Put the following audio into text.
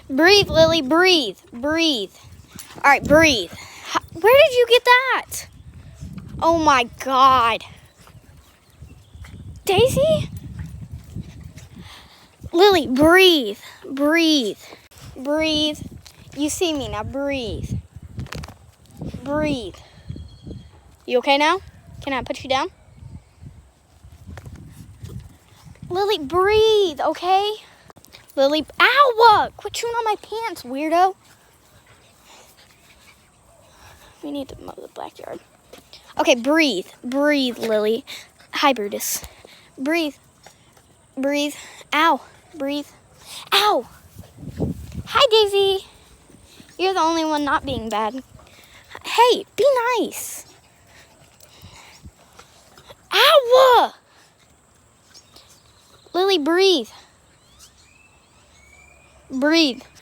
Breathe, Lily, breathe. Breathe. All right, breathe. Where did you get that? Oh my God. Daisy? Lily, breathe. Breathe. Breathe. You see me now, breathe. Breathe. You okay now? Can I put you down? Lily, breathe, okay? Lily, ow! Quit chewing on my pants, weirdo. We need to mow the backyard. Okay, breathe. Breathe, Lily. Hi, Brutus. Breathe. Breathe. Ow. Breathe. Ow! Hi, Daisy. You're the only one not being bad. Hey, be nice. Ow! Lily, breathe. Breathe.